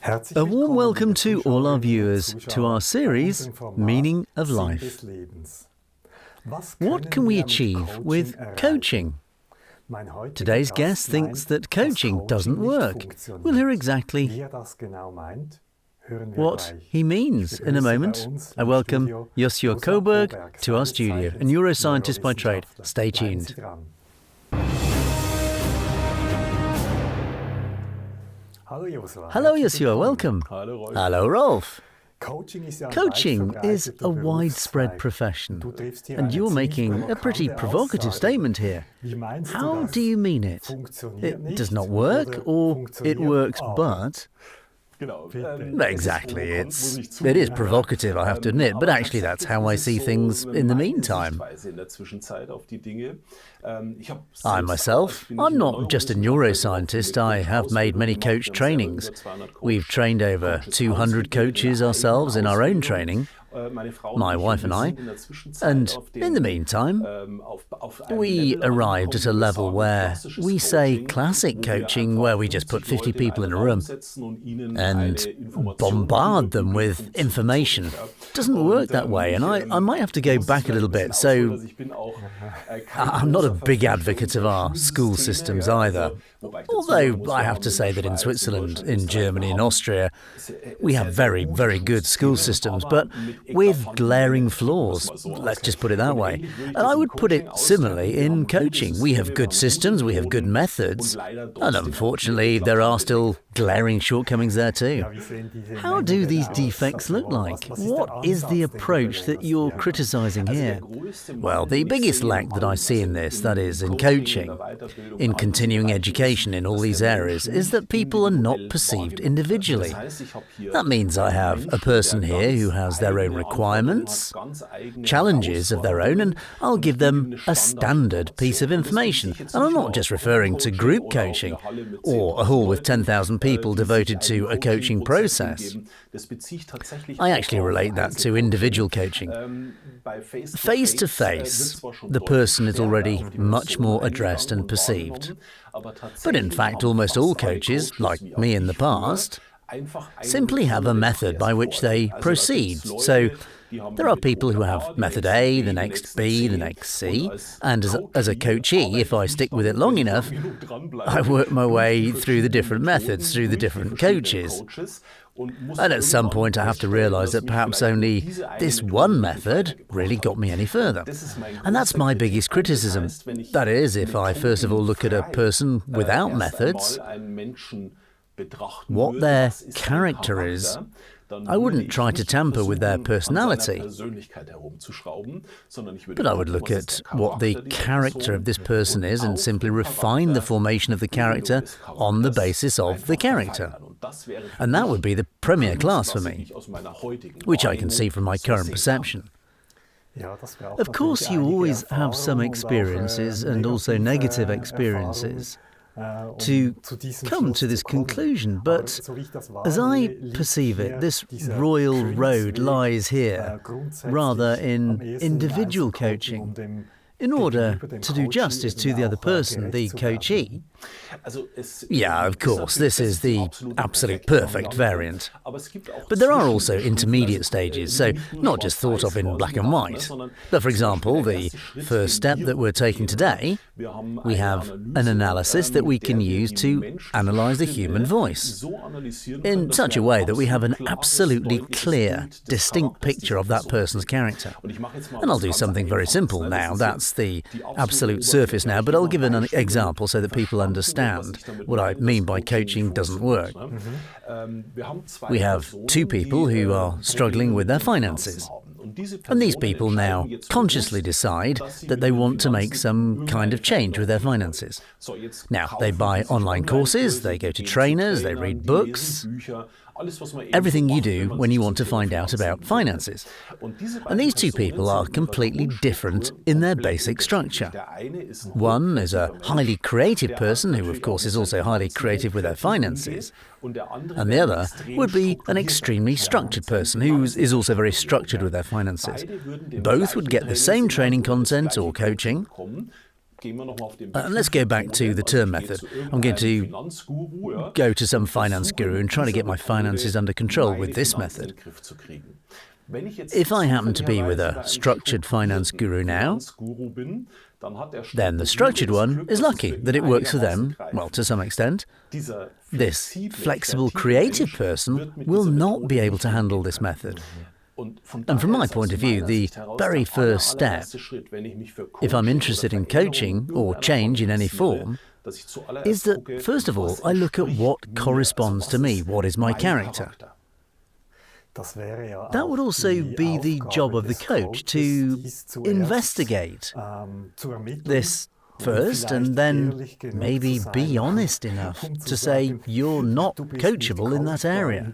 A warm welcome to all our viewers to our series, Meaning of Life. What can we achieve with coaching? Today's guest thinks that coaching doesn't work. We'll hear exactly what he means in a moment. I welcome Josua Kohberg to our studio, a neuroscientist by trade. Stay tuned. Hello Josua, welcome. Hello Rolf. Coaching is a widespread profession, and you're making a pretty provocative statement here. How do you mean it? It does not work, or it works but... Exactly, it is provocative, I have to admit, but actually that's how I see things in the meantime. I myself, I'm not just a neuroscientist, I have made many coach trainings. We've trained over 200 coaches ourselves in our own training, my wife and I, and in the meantime, we arrived at a level where we say classic coaching, where we just put 50 people in a room and bombard them with information. It doesn't work that way, and I might have to go back a little bit. So I'm not a big advocate of our school systems either. Although I have to say that in Switzerland, in Germany, in Austria, we have very, very good school systems, but with glaring flaws, let's just put it that way. And I would put it similarly in coaching. We have good systems, we have good methods, and unfortunately there are still glaring shortcomings there too. How do these defects look like? What is the approach that you're criticising here? Well, the biggest lack that I see in this, that is, in coaching, in continuing education, in all these areas, is that people are not perceived individually. That means I have a person here who has their own requirements, challenges of their own, and I'll give them a standard piece of information. And I'm not just referring to group coaching or a hall with 10,000 people devoted to a coaching process. I actually relate that to individual coaching. Face to face, the person is already much more addressed and perceived. But in fact, almost all coaches, like me in the past, simply have a method by which they proceed. So there are people who have method A, the next B, the next C, and as a coachee, if I stick with it long enough, I work my way through the different methods, through the different coaches. And at some point I have to realise that perhaps only this one method really got me any further. And that's my biggest criticism. That is, if I first of all look at a person without methods, what their character is, I wouldn't try to tamper with their personality, but I would look at what the character of this person is and simply refine the formation of the character on the basis of the character. And that would be the premier class for me, which I can see from my current perception. Of course, you always have some experiences and also negative experiences to come to this conclusion, but as I perceive it, this royal road lies here, rather in individual coaching, in order to do justice to the other person, the coachee. Yeah, of course, this is the absolute perfect variant. But there are also intermediate stages, so not just thought of in black and white. But for example, the first step that we're taking today, we have an analysis that we can use to analyse the human voice in such a way that we have an absolutely clear, distinct picture of that person's character. And I'll do something very simple now. That's the absolute surface now, but I'll give an example so that people understand what I mean by coaching doesn't work. We have two people who are struggling with their finances. And these people now consciously decide that they want to make some kind of change with their finances. Now, they buy online courses, they go to trainers, they read books, everything you do when you want to find out about finances. And these two people are completely different in their basic structure. One is a highly creative person who, of course, is also highly creative with their finances. And the other would be an extremely structured person who is also very structured with their finances. Both would get the same training content or coaching, Let's go back to the term method. I'm going to go to some finance guru and try to get my finances under control with this method. If I happen to be with a structured finance guru now, then the structured one is lucky that it works for them, well, to some extent. This flexible, creative person will not be able to handle this method. And from my point of view, the very first step, if I'm interested in coaching or change in any form, is that, first of all, I look at what corresponds to me, what is my character. That would also be the job of the coach, to investigate this first and then maybe be honest enough to say you're not coachable in that area.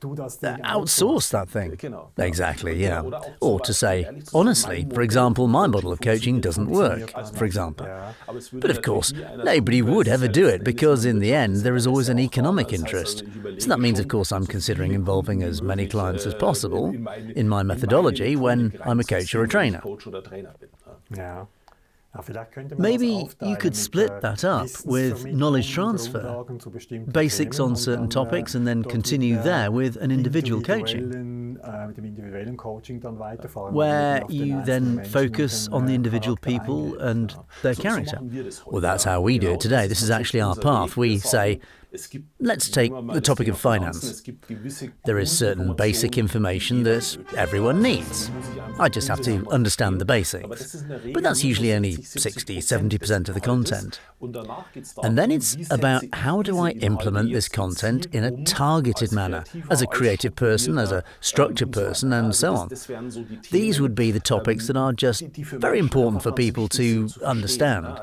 Outsource that thing. Exactly, yeah. Or to say, honestly, for example, my model of coaching doesn't work, for example. But of course, nobody would ever do it because in the end there is always an economic interest. So that means, of course, I'm considering involving as many clients as possible in my methodology when I'm a coach or a trainer. Maybe you could split that up with knowledge transfer, basics on certain topics, and then continue there with an individual coaching, where you then focus on the individual people and their character. Well, that's how we do it today. This is actually our path. We say, let's take the topic of finance. There is certain basic information that everyone needs. I just have to understand the basics. But that's usually only 60–70% of the content. And then it's about how do I implement this content in a targeted manner, as a creative person, as a structured person, and so on. These would be the topics that are just very important for people to understand.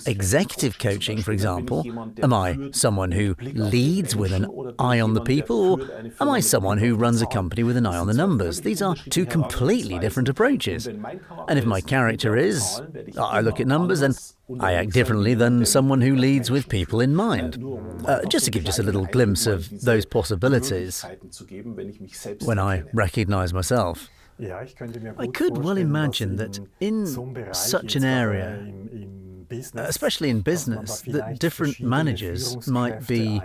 Executive coaching, for example, am I someone who leads with an eye on the people, or am I someone who runs a company with an eye on the numbers? These are two completely different approaches. And if my character is, I look at numbers, then I act differently than someone who leads with people in mind. Just to give just a little glimpse of those possibilities when I recognize myself. I could well imagine that in such an area, especially in business, that different managers might be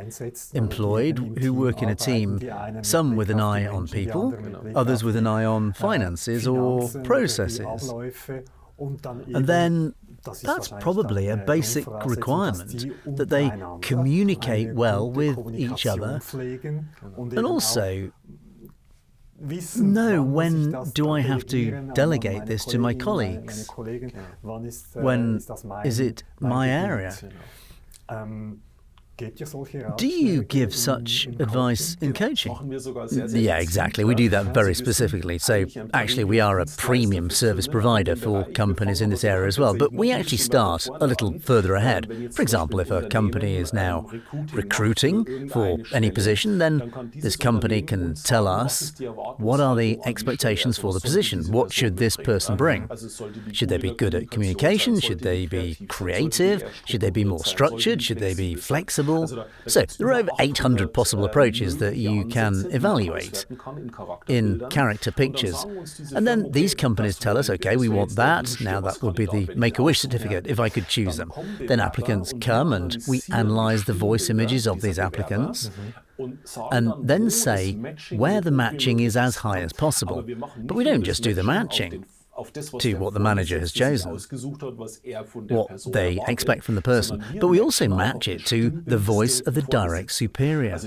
employed who work in a team, some with an eye on people, others with an eye on finances or processes. And then that's probably a basic requirement, that they communicate well with each other and also know when do I have to delegate this to my colleagues? When is it my area? Do you give such advice in coaching? Yeah, exactly. We do that very specifically. So actually we are a premium service provider for companies in this area as well. But we actually start a little further ahead. For example, if a company is now recruiting for any position, then this company can tell us what are the expectations for the position. What should this person bring? Should they be good at communication? Should they be creative? Should they be more structured? Should they be flexible? So there are over 800 possible approaches that you can evaluate in character pictures. And then these companies tell us, okay, we want that. Now that would be the Make-A-Wish certificate, if I could choose them. Then applicants come and we analyse the voice images of these applicants and then say where the matching is as high as possible. But we don't just do the matching to what the manager has chosen, what they expect from the person, but we also match it to the voice of the direct superior.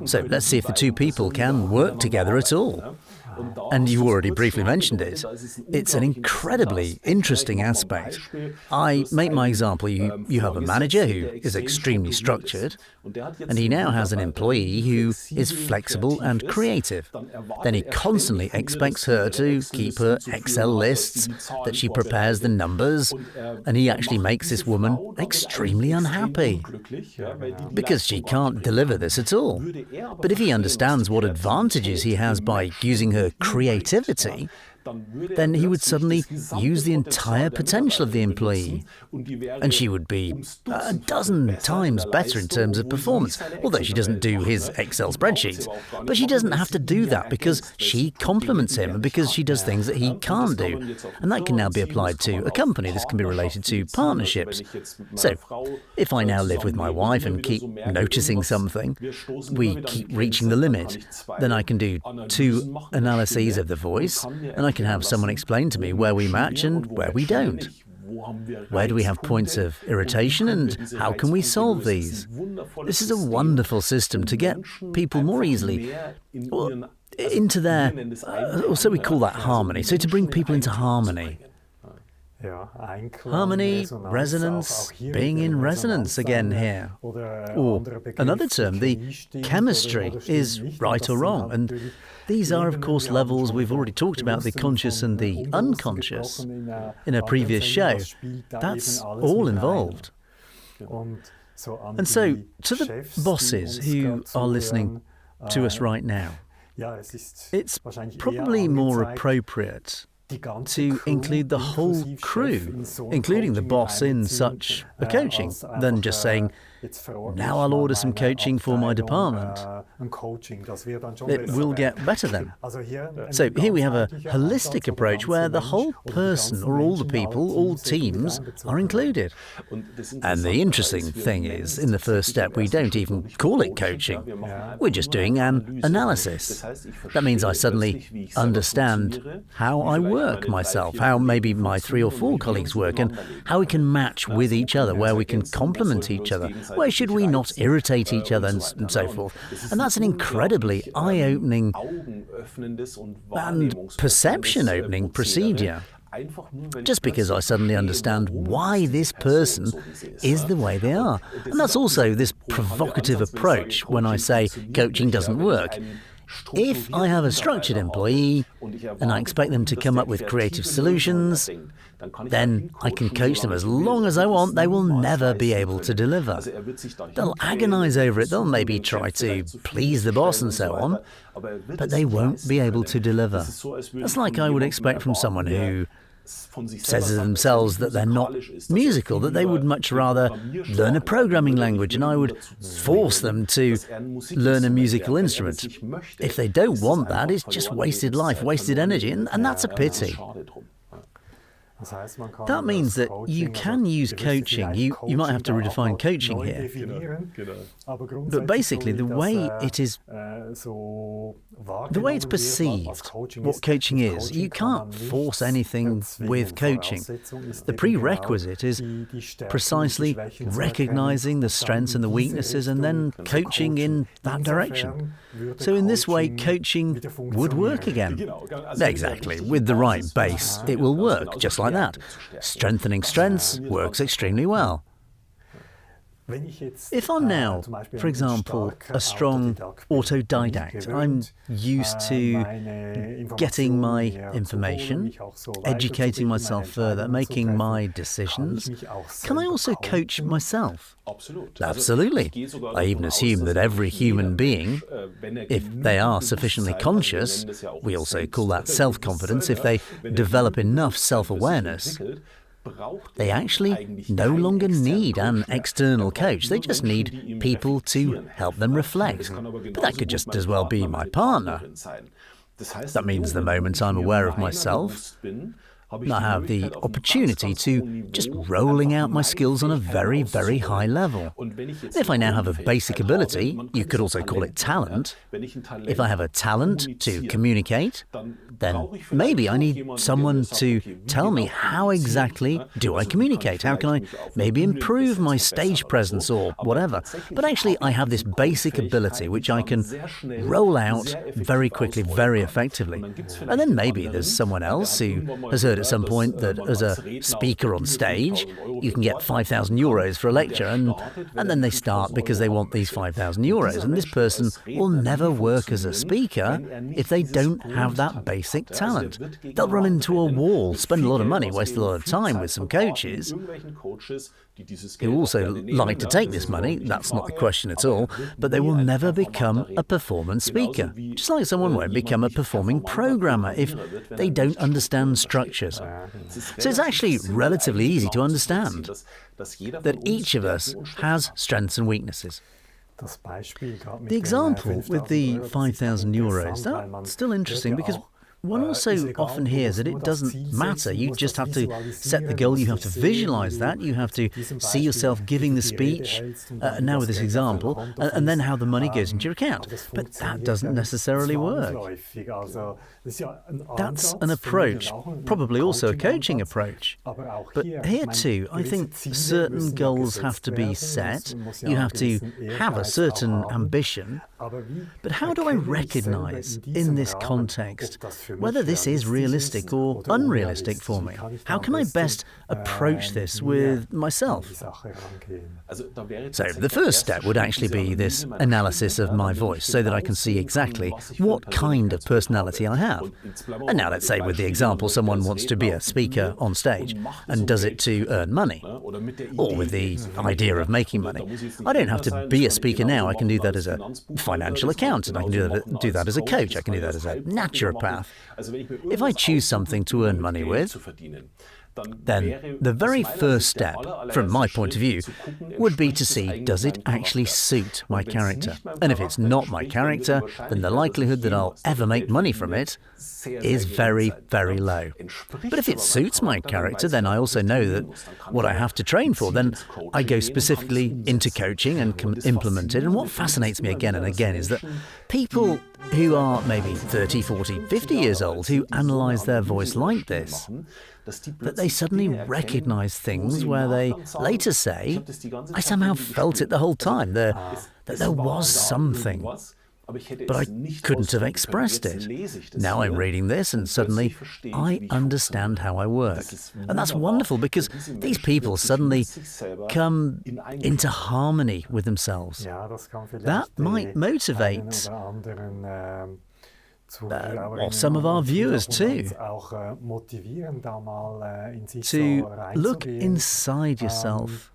So let's see if the two people can work together at all. And you already briefly mentioned it. It's an incredibly interesting aspect. I make my example. You have a manager who is extremely structured, and he now has an employee who is flexible and creative. Then he constantly expects her to keep her Excel lists, that she prepares the numbers, and he actually makes this woman extremely unhappy because she can't deliver this at all. But if he understands what advantages he has by using her creativity, then he would suddenly use the entire potential of the employee, and she would be a dozen times better in terms of performance, although she doesn't do his Excel spreadsheets. But she doesn't have to do that because she compliments him and because she does things that he can't do. And that can now be applied to a company. This can be related to partnerships. So, if I now live with my wife and keep noticing something, we keep reaching the limit, then I can do 2 analyses of the voice, and I can have someone explain to me where we match and where we don't. Where do we have points of irritation and how can we solve these? This is a wonderful system to get people more easily into their, so we call that harmony, so to bring people into harmony. Harmony, resonance, being in resonance again here. Or another term, the chemistry is right or wrong. And these are, of course, levels we've already talked about, the conscious and the unconscious in a previous show. That's all involved. And so, to the bosses who are listening to us right now, it's probably more appropriate to include the whole crew, including the boss, in such a coaching, than just saying, now I'll order some coaching for my department. It will get better then. So here we have a holistic approach where the whole person, or all the people, all teams, are included. And the interesting thing is, in the first step, we don't even call it coaching. We're just doing an analysis. That means I suddenly understand how I work myself, how maybe my 3 or 4 colleagues work, and how we can match with each other, where we can complement each other, where should we not irritate each other, and so forth. And that's an incredibly eye-opening and perception-opening procedure. Just because I suddenly understand why this person is the way they are. And that's also this provocative approach when I say coaching doesn't work. If I have a structured employee and I expect them to come up with creative solutions, then I can coach them as long as I want. They will never be able to deliver. They'll agonize over it. They'll maybe try to please the boss and so on, but they won't be able to deliver. That's like I would expect from someone who says of themselves that they're not musical, that they would much rather learn a programming language, and I would force them to learn a musical instrument. If they don't want that, it's just wasted life, wasted energy, and that's a pity. That means that you can use coaching. You might have to redefine coaching here. But basically, the way it's perceived, what coaching is, you can't force anything with coaching. The prerequisite is precisely recognizing the strengths and the weaknesses and then coaching in that direction. So in this way, coaching would work again. Exactly. With the right base, it will work, just like that. Strengthening strengths works extremely well. If I'm now, for example, a strong autodidact, I'm used to getting my information, educating myself further, making my decisions, can I also coach myself? Absolutely. I even assume that every human being, if they are sufficiently conscious, we also call that self-confidence, if they develop enough self-awareness, they actually no longer need an external coach. They just need people to help them reflect. But that could just as well be my partner. That means the moment I'm aware of myself, I have the opportunity to just rolling out my skills on a very, very high level. If I now have a basic ability, you could also call it talent. If I have a talent to communicate, then maybe I need someone to tell me how exactly do I communicate? How can I maybe improve my stage presence or whatever? But actually I have this basic ability which I can roll out very quickly, very effectively. And then maybe there's someone else who has heard at some point that as a speaker on stage, you can get 5,000 euros for a lecture, and then they start because they want these 5,000 euros. And this person will never work as a speaker if they don't have that basic talent. They'll run into a wall, spend a lot of money, waste a lot of time with some coaches, who also like to take this money, that's not the question at all, but they will never become a performance speaker. Just like someone won't become a performing programmer if they don't understand structures. So it's actually relatively easy to understand that each of us has strengths and weaknesses. The example with the 5,000 euros, that's still interesting because one also often hears that it doesn't matter. You just have to set the goal, you have to visualize that, you have to see yourself giving the speech, now with this example, and then how the money goes into your account. But that doesn't necessarily work. That's an approach, probably also a coaching approach. But here too, I think certain goals have to be set. You have to have a certain ambition. But how do I recognize in this context whether this is realistic or unrealistic for me? How can I best approach this with myself? So the first step would actually be this analysis of my voice so that I can see exactly what kind of personality I have. And now let's say with the example someone wants to be a speaker on stage and does it to earn money, or with the idea of making money. I don't have to be a speaker now. I can do that as a financial accountant. I can do that as a coach. I can do that as a naturopath. If I choose something to earn money with, then the very first step, from my point of view, would be to see, does it actually suit my character? And if it's not my character, then the likelihood that I'll ever make money from it is very, very low. But if it suits my character, then I also know that what I have to train for, then I go specifically into coaching and can implement it. And what fascinates me again and again is that people who are maybe 30, 40, 50 years old who analyse their voice like this, that they suddenly recognise things where they later say, I somehow felt it the whole time, that there was something, but I couldn't have expressed it. Now I'm reading this and suddenly I understand how I work. And that's wonderful because these people suddenly come into harmony with themselves. That might motivate or some of our viewers too, to look inside yourself,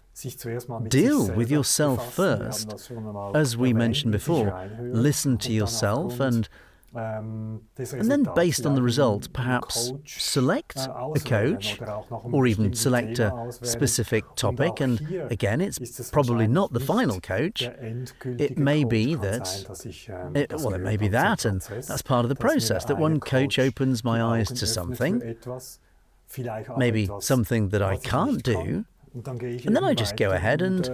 deal with yourself first. As we mentioned before, listen to yourself and then based on the result, perhaps select a coach or even select a specific topic. And again, it's probably not the final coach. It may be that, it may be that, and that's part of the process, that one coach opens my eyes to something, maybe something that I can't do, and then I just go ahead and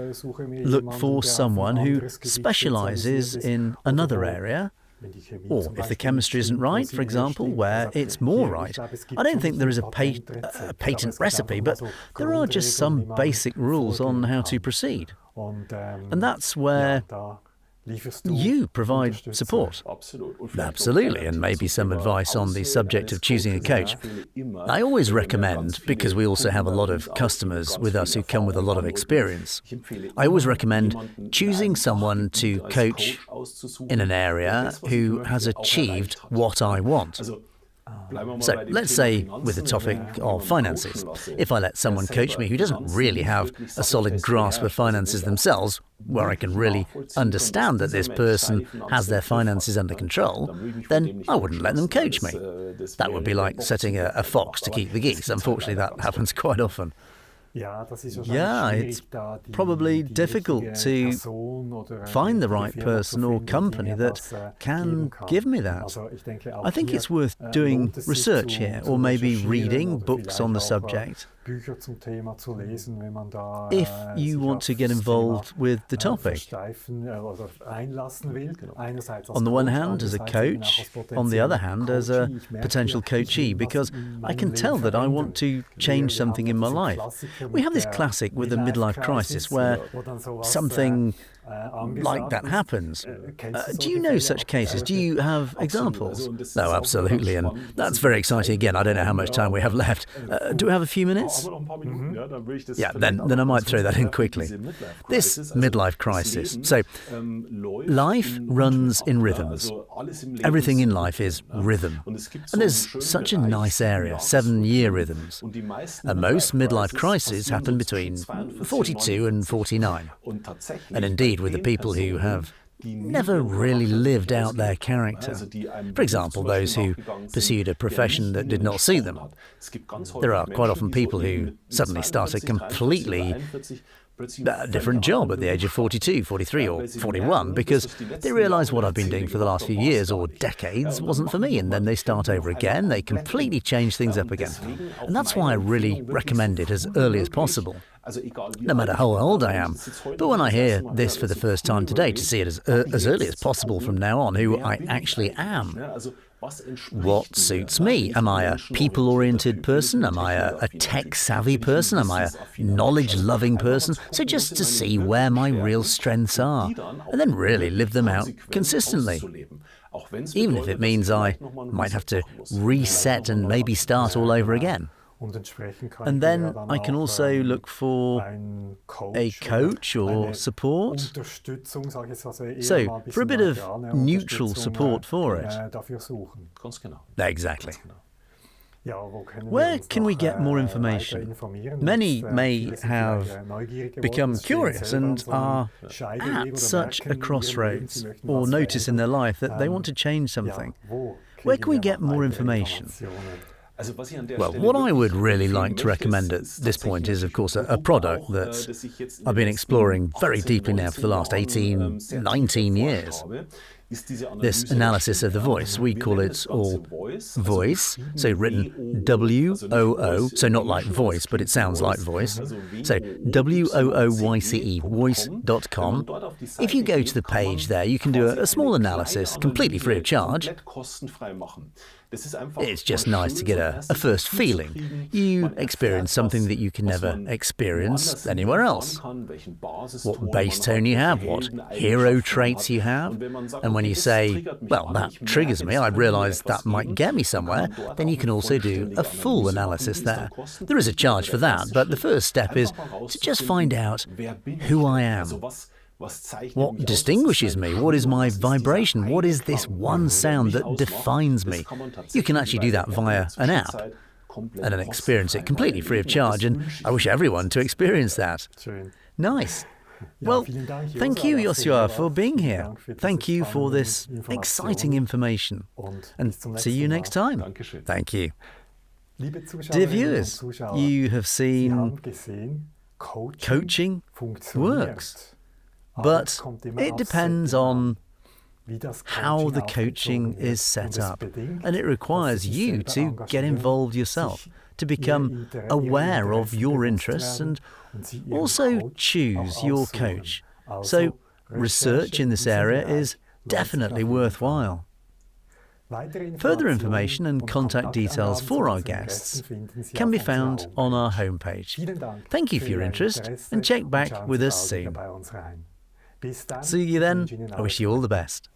look for someone who specialises in another area. Or if the chemistry isn't right, for example, where it's more right. I don't think there is a patent recipe, but there are just some basic rules on how to proceed. And that's where you provide support. Absolutely, and maybe some advice on the subject of choosing a coach. I always recommend, because we also have a lot of customers with us who come with a lot of experience, I always recommend choosing someone to coach in an area who has achieved what I want. So let's say with the topic of finances, if I let someone coach me who doesn't really have a solid grasp of finances themselves, where I can really understand that this person has their finances under control, then I wouldn't let them coach me. That would be like setting a fox to keep the geese. Unfortunately, that happens quite often. Yeah, it's probably difficult to find the right person or company that can give me that. I think it's worth doing research here, or maybe reading books on the subject, if you want to get involved with the topic. On the one hand, as a coach, on the other hand, as a potential coachee, because I can tell that I want to change something in my life. We have this classic with the midlife crisis where something like that happens. Do you know such cases? Do you have examples? No, absolutely, and that's very exciting. Again, I don't know how much time we have left. Do we have a few minutes? Yeah, then I might throw that in quickly. This midlife crisis. So, life runs in rhythms. Everything in life is rhythm. And there's such a nice area, 7-year rhythms. And most midlife crises happen between 42 and 49. And indeed, with the people who have never really lived out their character. For example, those who pursued a profession that did not suit them. There are quite often people who suddenly start a completely different job at the age of 42, 43 or 41 because they realise what I've been doing for the last few years or decades wasn't for me, and then they start over again, they completely change things up again. And that's why I really recommend it as early as possible, no matter how old I am. But when I hear this for the first time today, to see it as early as possible from now on, who I actually am. What suits me? Am I a people-oriented person? Am I a tech-savvy person? Am I a knowledge-loving person? So just to see where my real strengths are, and then really live them out consistently. Even if it means I might have to reset and maybe start all over again. And then I can also look for a coach or support. So, for a bit of neutral support for it. Exactly. Where can we get more information? Many may have become curious and are at such a crossroads or notice in their life that they want to change something. Where can we get more information? Well, what I would really like to recommend at this point is, of course, a product that I've been exploring very deeply now for the last 18, 19 years. This analysis of the voice, we call it all Wooyce, so written W-O-O, so not like voice, but it sounds like voice. So W-O-O-Y-C-E, Wooyce.com. If you go to the page there, you can do a small analysis, completely free of charge. It's just nice to get a first feeling. You experience something that you can never experience anywhere else. What bass tone you have, what hero traits you have. And when you say, well, that triggers me, I realise that might get me somewhere, then you can also do a full analysis there. There is a charge for that, but the first step is to just find out who I am. What distinguishes me? What is my vibration? What is this one sound that defines me? You can actually do that via an app and then experience it completely free of charge, and I wish everyone to experience that. Nice. Well, thank you, Josua, for being here. Thank you for this exciting information, and see you next time. Thank you. Dear viewers, you have seen coaching works. But it depends on how the coaching is set up, and it requires you to get involved yourself, to become aware of your interests and also choose your coach. So research in this area is definitely worthwhile. Further information and contact details for our guests can be found on our homepage. Thank you for your interest, and check back with us soon. See you then. I wish you all the best.